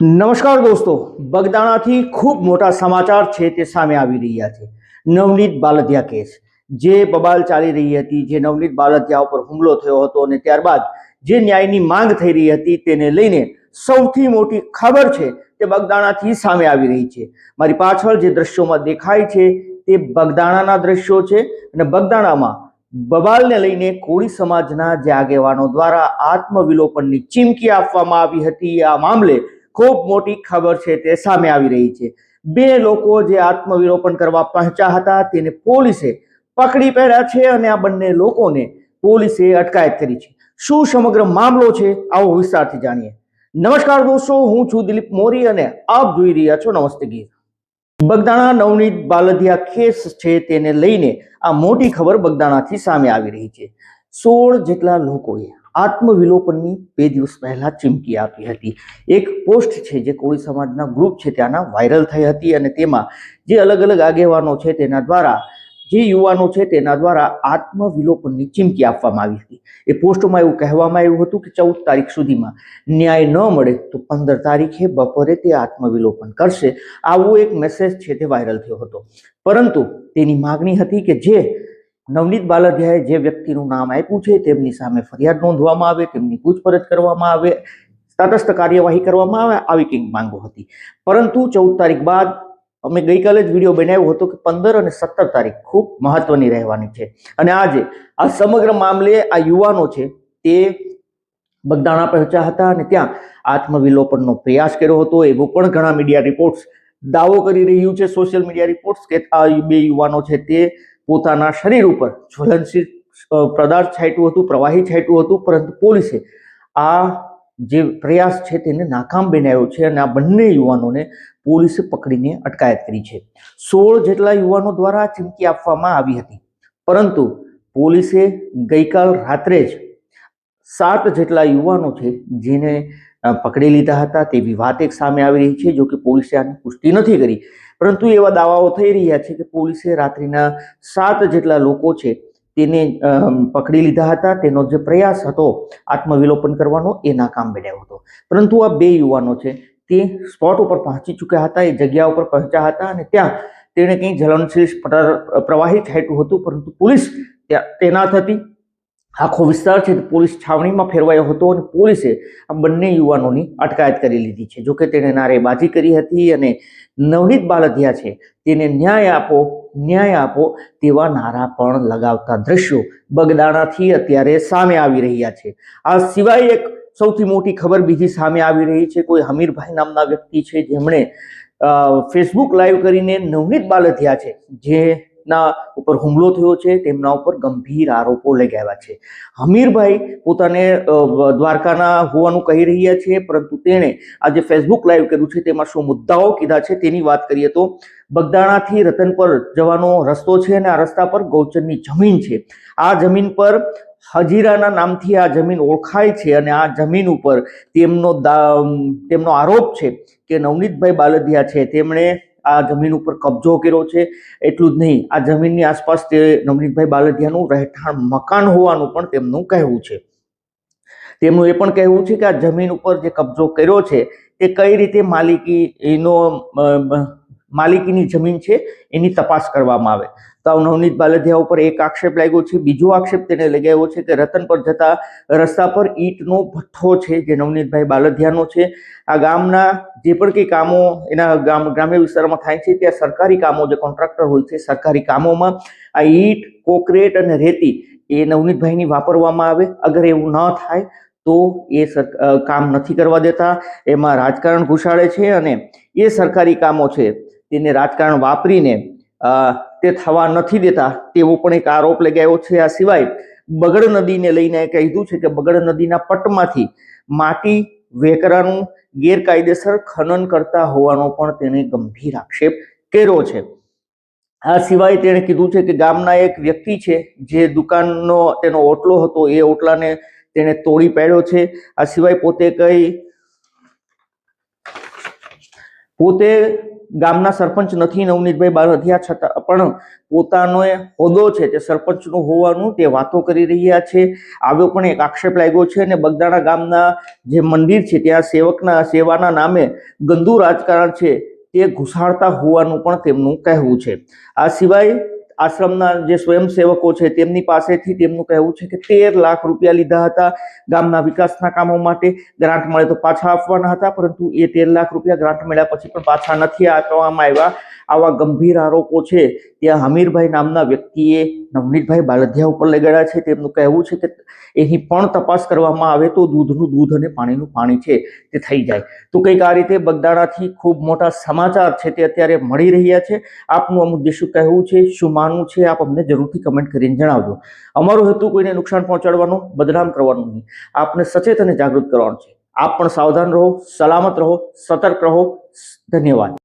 નમસ્કાર દોસ્તો, બગદાણાથી ખૂબ મોટા સમાચાર છે તે સામે આવી રહ્યા છે। નવનીત બાલદિયા કેસ જે બબાલ ચાલી રહી હતી, જે નવનીત બાલદિયા ઉપર હુમલો થયો હતો અને ત્યારબાદ જે ન્યાયની માંગ થઈ રહી હતી તેને લઈને સૌથી મોટી ખબર છે તે બગદાણાથી સામે આવી રહી છે। મારી પાછળ જે દ્રશ્યોમાં દેખાય છે તે બગદાણાના દ્રશ્યો છે અને બગદાણામાં બબાલને લઈને કોળી સમાજના જે આગેવાનો દ્વારા આત્મવિલોપનની ચીમકી આપવામાં આવી હતી। આ મામલે ખૂબ મોટી ખબર છે તે સામે આવી રહી છે। બે લોકો જે આત્મવિલોપન કરવા પહોંચ્યા હતા તેને પોલીસે પકડી પાડ્યા છે અને આ બંને લોકોને પોલીસે અટકાયત કરી છે। શું સમગ્ર મામલો છે આવો વિસ્તારથી જાણીએ। નમસ્કાર દોસ્તો, હું છું દિલીપ મોરી અને આપ જોઈ રહ્યા છો નમસ્તે ગીર। બગદાણા નવનીત બાલદિયા કેસ છે તેને લઈને આ મોટી ખબર બગદાણાથી સામે આવી રહી છે। 16 જેટલા લોકોએ આત્મવિલોપનની 2 દિવસ પહેલા ચીમકી આપી હતી। એક પોસ્ટ છે જે કોળી સમાજના ગ્રુપ છે ત્યાંના વાયરલ થઈ હતી અને તેમાં જે અલગ અલગ આગેવાનો છે તેના દ્વારા જે યુવાનો છે તેના દ્વારા આત્મવિલોપનની ચીમકી આપવામાં આવી હતી। એ પોસ્ટમાં એવું કહેવામાં આવ્યું હતું કે 14 તારીખ સુધીમાં ન્યાય ન મળે તો 15 તારીખે બપોરે તે આત્મવિલોપન કરશે। આવો એક મેસેજ છે તે વાયરલ થયો હતો, પરંતુ તેની માગણી હતી કે જે નવનીત બાલદિયાએ જે વ્યક્તિનું નામ આપ્યું છે તેમની સામે ફરિયાદ નોંધવામાં આવે, તેમની પૂછપરછ કરવામાં આવે, તટસ્થ કાર્યવાહી કરવામાં આવે, આવી કંઈક માંગો હતી। પરંતુ 14 તારીખ બાદ અમે ગઈકાલે જ વિડીયો બનાવ્યો હતો કે 15 અને 17 તારીખ ખૂબ મહત્વની રહેવાની છે અને આજે આ સમગ્ર મામલે આ યુવાનો છે તે બગદાણા પહોંચ્યા હતા અને ત્યાં આત્મવિલોપનનો પ્રયાસ કર્યો હતો એવું પણ ઘણા મીડિયા રિપોર્ટ્સ દાવો કરી રહ્યું છે। સોશિયલ મીડિયા રિપોર્ટ્સ કે આ બે યુવાનો છે તે પોતાના શરીર ઉપર જ્વલનશીલ પદાર્થ છાંટ્યું હતું, પ્રવાહી છાંટ્યું હતું, પરંતુ પોલીસે આ જે પ્રયાસ છે તેને નાકામ બનાવ્યો છે અને આ બંને યુવાનોને પોલીસે પકડીને અટકાયત કરી છે। 16 જેટલા યુવાનો દ્વારા ચીમકી આપવામાં આવી હતી, પરંતુ પોલીસે ગઈકાલ રાત્રે જ 7 જેટલા યુવાનો છે જેને પકડી લીધા હતા તેવી વાત એક સામે આવી રહી છે। જો કે પોલીસે આની પુષ્ટિ નથી કરી, પરંતુ એવા દાવાઓ થઈ રહ્યા છે કે પોલીસે રાત્રિના 7 જેટલા લોકો છે તેને પકડી લીધા હતા। તેનો જે પ્રયાસ હતો આત્મવિલોપન કરવાનો એ નાકામ બનાવ્યો હતો, પરંતુ આ બે યુવાનો છે તે સ્પોટ ઉપર પહોંચી ચૂક્યા હતા, એ જગ્યા ઉપર પહોંચ્યા હતા અને ત્યાં તેણે કંઈ જ્વલનશીલ પ્રવાહી છાંટ્યું હતું, પરંતુ પોલીસ ત્યાં તૈનાત હતી। આખો વિસ્તાર છે પોલીસ છાવણીમાં ફેરવાયો હતો અને પોલીસે આ બંને યુવાનોની અટકાયત કરી લીધી છે। જોકે તેણે નારેબાજી કરી હતી અને નવનીત બાલદિયા છે તેને ન્યાય આપો તેવા નારા પણ લગાવતા દ્રશ્યો બગદાણાથી અત્યારે સામે આવી રહ્યા છે। આ સિવાય એક સૌથી મોટી ખબર બીજી સામે આવી રહી છે। કોઈ હમીરભાઈ નામના વ્યક્તિ છે જેમણે ફેસબુક લાઈવ કરીને નવનીત બાલદિયા છે જેના ઉપર હુમલો થયો છે તેમના ઉપર ગંભીર આરોપો લગાવ્યા છે। હમીરભાઈ પોતાને દ્વારકાના હોવાનું કહી રહ્યા છે, પરંતુ તેણે આજે ફેસબુક લાઈવ કર્યું છે તેમાં શું મુદ્દાઓ કીધા છે તેની વાત કરીએ તો બગદાણાથી રતનપર જવાનો રસ્તો છે અને આ રસ્તા પર ગૌચરની જમીન છે। આ જમીન પર હજીરાના નામથી આ જમીન ઓળખાય છે અને આ જમીન ઉપર તેમનો આરોપ છે કે નવનીતભાઈ બાલદિયા છે તેમણે આ જમીન ઉપર કબજો કર્યો છે। એટલું જ નહીં, આ જમીનની આસપાસ તે નવનીતભાઈ બાલદિયાનું રહેઠાણ મકાન હોવાનું પણ તેમનું કહેવું છે। તેમનું એ પણ કહેવું છે કે આ જમીન ઉપર જે કબજો કર્યો છે તે કઈ રીતે માલિકીની જમીન છે એની તપાસ કરવામાં આવે। તો નવનીત બાલદિયા ઉપર એક આક્ષેપ લાગ્યો છે। બીજો આક્ષેપ તેને લગાવ્યો છે કે રતન પર જતા રસ્તા પર ઈંટનો ભઠ્ઠો છે જે નવનીતભાઈ બાલદિયાનો છે। આ ગામના જે પણ કંઈ કામો એના ગ્રામ્ય વિસ્તારમાં થાય છે ત્યાં સરકારી કામો જે કોન્ટ્રાક્ટર હોય છે સરકારી કામોમાં આ ઈંટ, કોન્ક્રીટ અને રેતી એ નવનીતભાઈની વાપરવામાં આવે। અગર એવું ન થાય તો એ કામ નથી કરવા દેતા, એમાં રાજકારણ ઘુસાડે છે અને એ સરકારી કામો છે તેને રાજકારણ વાપરીને તે થવા નથી દેતા તેવો પણ એક આરોપ લગાવ્યો છે। આ સિવાય બગડ નદીને લઈને કીધું છે કે બગડ નદીના પટમાંથી માટી વેકરાનું ગેરકાયદેસર ખનન કરતા હોવાનો પણ તેને ગંભીર આક્ષેપ કર્યો છે। આ સિવાય તેણે કીધું છે કે ગામના એક વ્યક્તિ છે જે દુકાનનો તેનો ઓટલો હતો એ ઓટલાને તેણે તોડી પાડ્યો છે। આ સિવાય પોતે ગામના સરપંચ નથી નવનીતભાઈ બાલધિયા, છતાં પણ પોતાનો હોદ્દો છે તે સરપંચનું હોવાનું તે વાતો કરી રહ્યા છે. આવ્યો પણ એક આક્ષેપ લાગ્યો છે અને બગદાણા ગામના જે મંદિર છે ત્યાં સેવાના નામે ગંદુ રાજકારણ છે તે ઘુસાડતા હોવાનું પણ તેમનું કહેવું છે. આ સિવાય આશ્રમના જે સ્વયંસેવકો છે તેમની પાસેથી તેમનું કહેવું છે કે 13 લાખ રૂપિયા લીધા હતા ગામના વિકાસના કામો માટે. ગ્રાન્ટ મળે તો પાછા આપવાના હતા, પરંતુ એ 13 લાખ રૂપિયા ગ્રાન્ટ મળ્યા પછી પણ પાછા નથી આપવામાં આવ્યા. આવા ગંભીર આરોપો છે ત્યાં હમીરભાઈ નામના વ્યક્તિએ નવનીતભાઈ બાલધિયા ઉપર લગાડ્યા છે. તેમનું કહેવું છે કે એની પણ તપાસ કરવામાં આવે તો દૂધનું દૂધ અને પાણીનું પાણી છે તે થઈ જાય. તો કંઈક આ રીતે બગદાણાથી ખૂબ મોટા સમાચાર છે તે અત્યારે મળી રહ્યા છે. આપનું આ મુદ્દે શું કહેવું છે, શું માનવું છે, આપ અમને જરૂરથી કમેન્ટ કરીને જણાવજો. અમારો હેતુ કોઈને નુકસાન પહોંચાડવાનો, બદનામ કરવાનો નહીં, આપને સચેત અને જાગૃત કરવાનો છે. આપ પણ સાવધાન રહો, સલામત રહો, સતર્ક રહો. ધન્યવાદ.